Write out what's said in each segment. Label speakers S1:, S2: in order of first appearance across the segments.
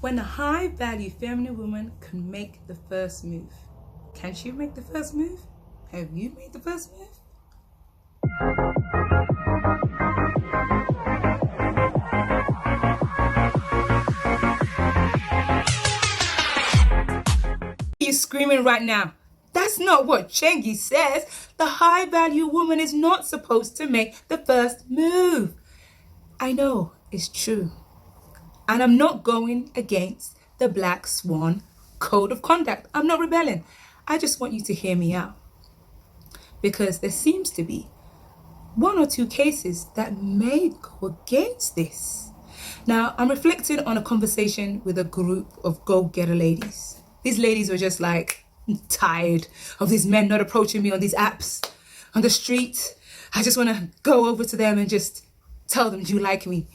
S1: when a high-value feminine woman can make the first move. Can she make the first move? Have you made the first move? You're screaming right now. That's not what Chengi says. The high-value woman is not supposed to make the first move. I know, it's true. And I'm not going against the Black Swan Code of Conduct. I'm not rebelling. I just want you to hear me out. Because there seems to be one or two cases that may go against this. Now, I'm reflecting on a conversation with a group of go-getter ladies. These ladies were just like, I'm tired of these men not approaching me on these apps, on the street. I just want to go over to them and just tell them, do you like me?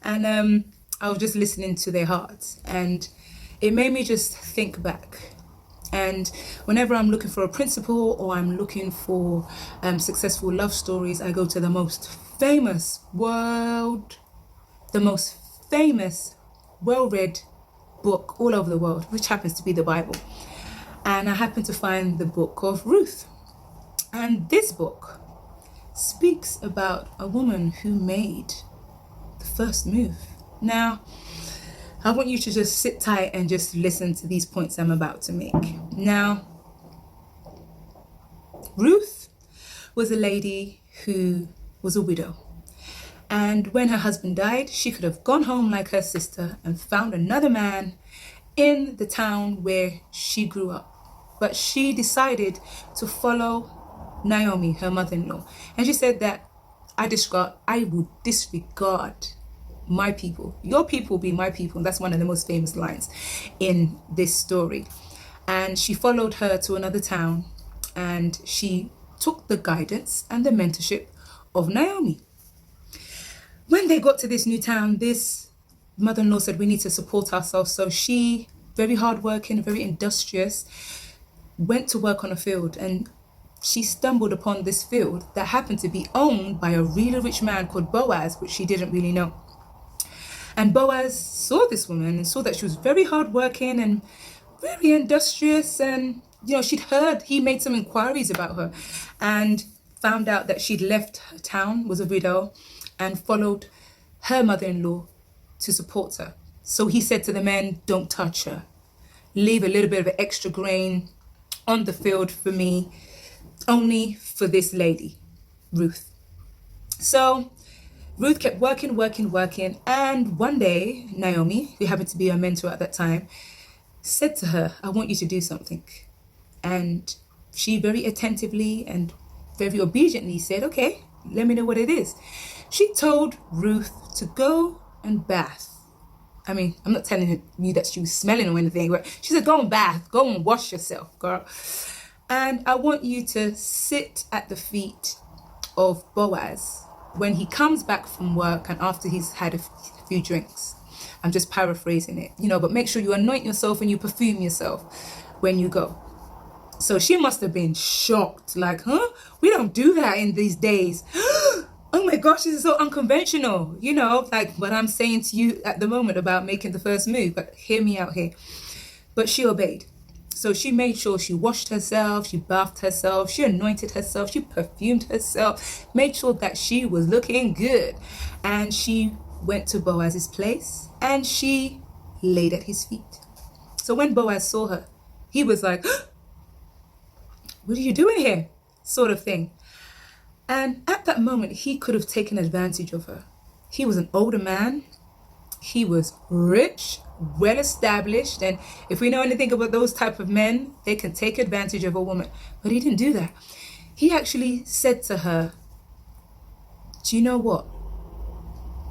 S1: And I was just listening to their hearts, and it made me just think back. And whenever I'm looking for a principle or I'm looking for successful love stories, I go to the most famous, well-read book all over the world, which happens to be the Bible. And I happened to find the book of Ruth. And this book speaks about a woman who made the first move. Now, I want you to just sit tight and just listen to these points I'm about to make. Now, Ruth was a lady who was a widow. And when her husband died, she could have gone home like her sister and found another man in the town where she grew up. But she decided to follow Naomi, her mother-in-law. And she said that I would disregard my people. Your people be my people. That's one of the most famous lines in this story. And she followed her to another town, and she took the guidance and the mentorship of Naomi. When they got to this new town, this mother-in-law said, we need to support ourselves. So she, very hardworking, very industrious, went to work on a field, and she stumbled upon this field that happened to be owned by a really rich man called Boaz, which she didn't really know. And Boaz saw this woman and saw that she was very hardworking and very industrious. And, she'd heard, he made some inquiries about her and found out that she'd left her town, was a widow, and followed her mother-in-law to support her. So he said to the men, don't touch her. Leave a little bit of extra grain on the field for me, only for this lady, Ruth. So Ruth kept working, and one day, Naomi, who happened to be her mentor at that time, said to her, I want you to do something. And she very attentively and very obediently said, okay, let me know what it is. She told Ruth to go and bath. I mean, I'm not telling you that she was smelling or anything, but she said, go and bath, go and wash yourself, girl. And I want you to sit at the feet of Boaz when he comes back from work and after he's had a few drinks. I'm just paraphrasing it, but make sure you anoint yourself and you perfume yourself when you go. So she must have been shocked, like, huh? We don't do that in these days. Oh my gosh, this is so unconventional, like what I'm saying to you at the moment about making the first move, but hear me out here. But she obeyed. So she made sure she washed herself, she bathed herself, she anointed herself, she perfumed herself, made sure that she was looking good. And she went to Boaz's place and she laid at his feet. So when Boaz saw her, he was like, what are you doing here? Sort of thing. And at that moment, he could have taken advantage of her. He was an older man. He was rich, well established. And if we know anything about those type of men, they can take advantage of a woman. But he didn't do that. He actually said to her, do you know what?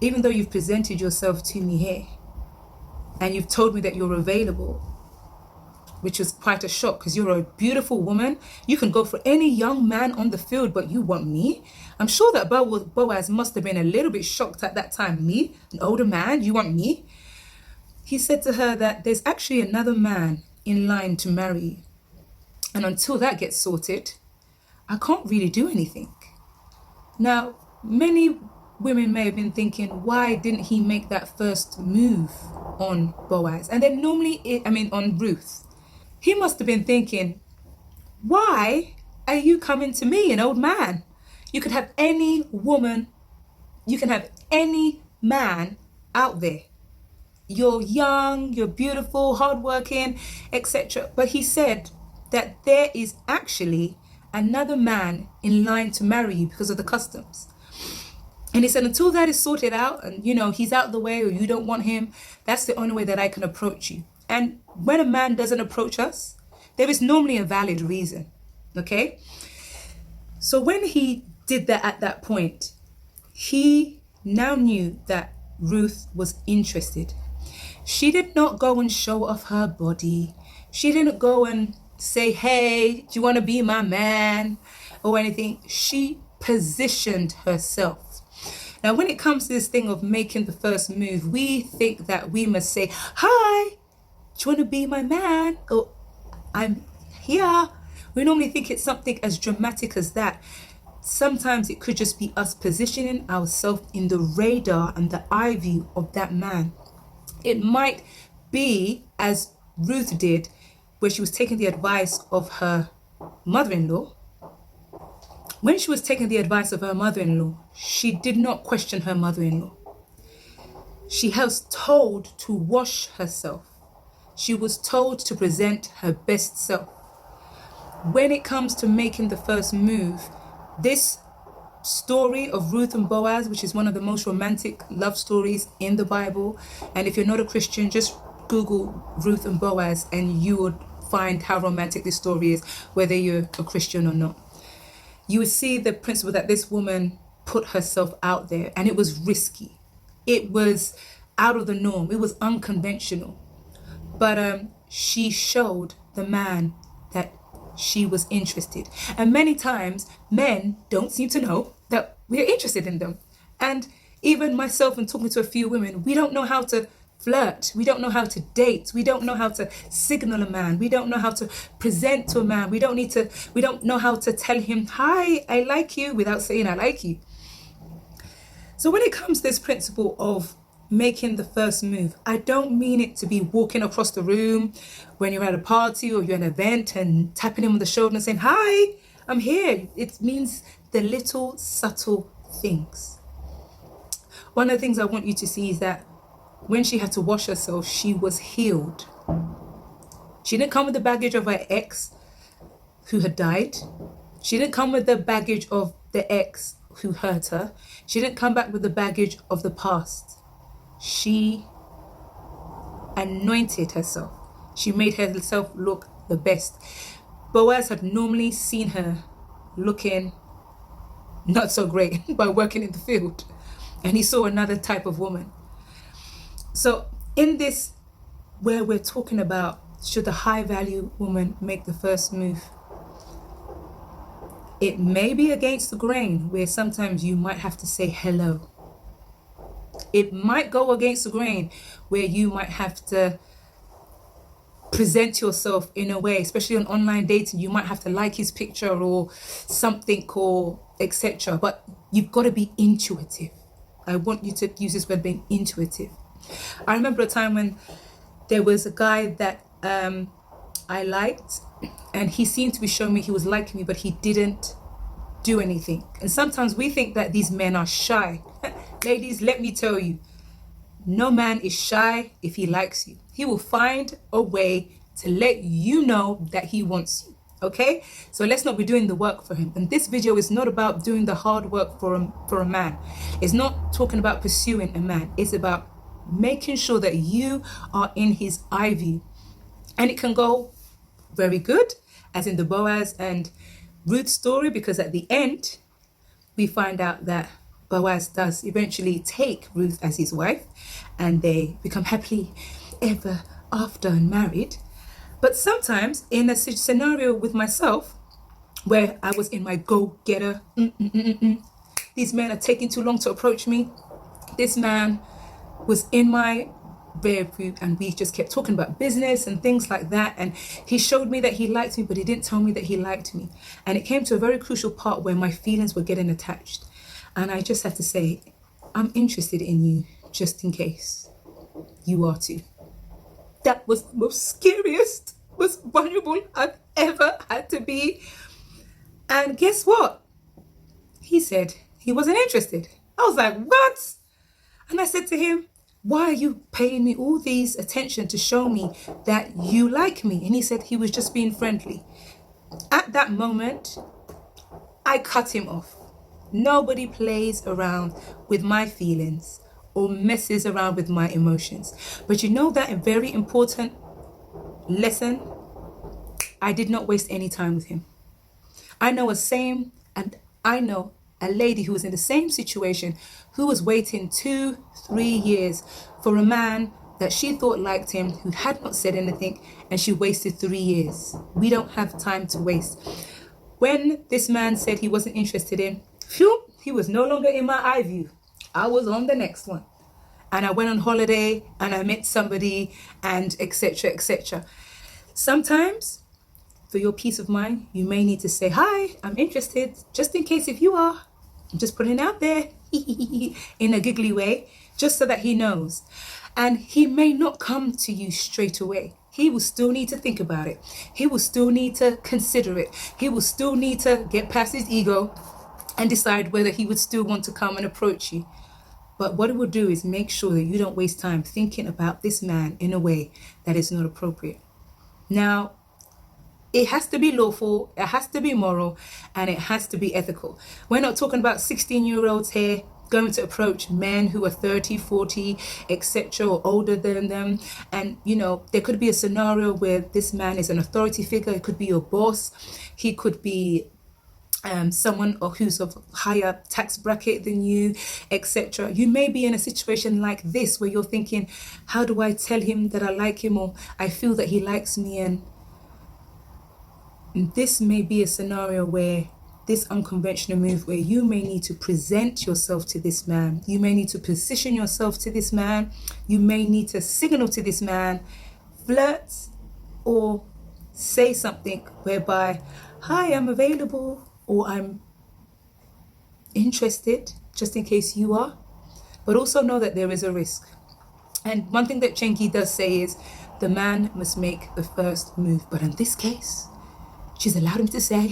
S1: Even though you've presented yourself to me here and you've told me that you're available, which was quite a shock because you're a beautiful woman. You can go for any young man on the field, but you want me? I'm sure that Boaz must have been a little bit shocked at that time. Me, an older man, you want me? He said to her that there's actually another man in line to marry you. And until that gets sorted, I can't really do anything. Now, many women may have been thinking, why didn't he make that first move on Boaz? And then on Ruth. He must have been thinking, why are you coming to me, an old man? You could have any woman, you can have any man out there. You're young, you're beautiful, hardworking, etc. But he said that there is actually another man in line to marry you because of the customs. And he said, until that is sorted out and, he's out the way or you don't want him, that's the only way that I can approach you. And when a man doesn't approach us, there is normally a valid reason, okay? So when he did that at that point, he now knew that Ruth was interested. She did not go and show off her body. She didn't go and say, hey, do you want to be my man or anything? She positioned herself. Now, when it comes to this thing of making the first move, we think that we must say, hi, do you want to be my man? Or I'm here. We normally think it's something as dramatic as that. Sometimes it could just be us positioning ourselves in the radar and the eye view of that man. It might be, as Ruth did, where she was taking the advice of her mother-in-law. When she was taking the advice of her mother-in-law, she did not question her mother-in-law. She was told to wash herself. She was told to present her best self. When it comes to making the first move, this story of Ruth and Boaz, which is one of the most romantic love stories in the Bible, and if you're not a Christian, just Google Ruth and Boaz and you would find how romantic this story is, whether you're a Christian or not. You would see the principle that this woman put herself out there, and it was risky. It was out of the norm. It was unconventional. But she showed the man that she was interested. And many times men don't seem to know that we're interested in them. And even myself, and talking to a few women, we don't know how to flirt. We don't know how to date. We don't know how to signal a man. We don't know how to present to a man. We don't know how to tell him, hi, I like you, without saying I like you. So when it comes to this principle of making the first move, I don't mean it to be walking across the room when you're at a party or you're at an event and tapping him on the shoulder and saying, hi, I'm here. It means the little subtle things. One of the things I want you to see is that when she had to wash herself, she was healed. She didn't come with the baggage of her ex who had died. She didn't come with the baggage of the ex who hurt her. She didn't come back with the baggage of the past. She anointed herself. She made herself look the best. Boaz had normally seen her looking not so great by working in the field, and he saw another type of woman. So in this, where we're talking about should the high value woman make the first move, it may be against the grain where sometimes you might have to say hello. It might go against the grain where you might have to present yourself in a way, especially on online dating. You might have to like his picture or something or etc. But you've got to be intuitive. I want you to use this word, being intuitive. I remember a time when there was a guy that I liked, and he seemed to be showing me he was liking me, but he didn't do anything. And sometimes we think that these men are shy. Ladies, let me tell you, no man is shy if he likes you. He will find a way to let you know that he wants you. Okay? So let's not be doing the work for him. And this video is not about doing the hard work for a man. It's not talking about pursuing a man. It's about making sure that you are in his eye view. And it can go very good, as in the Boaz and Ruth story, because at the end, we find out that Boaz does eventually take Ruth as his wife, and they become happily ever after and married. But sometimes in a scenario with myself, where I was in my go-getter, these men are taking too long to approach me. This man was in my bedroom and we just kept talking about business and things like that, and he showed me that he liked me, but he didn't tell me that he liked me. And it came to a very crucial part where my feelings were getting attached, and I just had to say, I'm interested in you, just in case you are too. That was the most scariest, most vulnerable I've ever had to be. And guess what? He said he wasn't interested. I was like, what? And I said to him, why are you paying me all these attention to show me that you like me? And he said he was just being friendly. At that moment, I cut him off. Nobody plays around with my feelings or messes around with my emotions. But you know that a very important lesson? I did not waste any time with him. I know a lady who was in the same situation, who was waiting 2-3 years for a man that she thought liked him, who had not said anything, and she wasted 3 years. We don't have time to waste. When this man said he wasn't interested in, he was no longer in my eye view. I was on the next one. And I went on holiday and I met somebody and etc., etc. Sometimes, for your peace of mind, you may need to say, hi, I'm interested, just in case if you are. I'm just putting it out there in a giggly way, just so that he knows. And he may not come to you straight away. He will still need to think about it. He will still need to consider it. He will still need to get past his ego and decide whether he would still want to come and approach you. But what it will do is make sure that you don't waste time thinking about this man in a way that is not appropriate. Now, it has to be lawful, it has to be moral, and it has to be ethical. We're not talking about 16-year-olds here going to approach men who are 30, 40, etc., or older than them. And, there could be a scenario where this man is an authority figure. It could be your boss. He could be someone who's of higher tax bracket than you, etc. You may be in a situation like this where you're thinking, how do I tell him that I like him, or I feel that he likes me? And this may be a scenario where this unconventional move, where you may need to present yourself to this man, you may need to position yourself to this man, you may need to signal to this man, flirt, or say something whereby, hi, I'm available, or I'm interested, just in case you are. But also know that there is a risk. And one thing that Chengi does say is the man must make the first move. But in this case, she's allowed him to say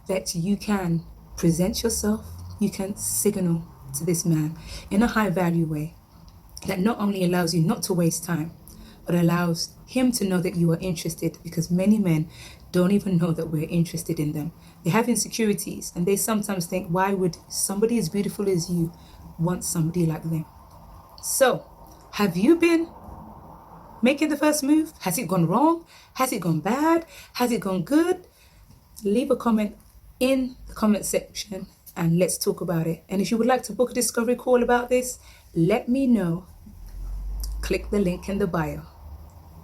S1: that you can present yourself, you can signal to this man in a high value way that not only allows you not to waste time, but allows him to know that you are interested, because many men don't even know that we're interested in them. They have insecurities and they sometimes think, why would somebody as beautiful as you want somebody like them? So, have you been making the first move? Has it gone wrong? Has it gone bad? Has it gone good? Leave a comment in the comment section and let's talk about it. And if you would like to book a discovery call about this, let me know. Click the link in the bio.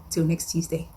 S1: Till next Tuesday.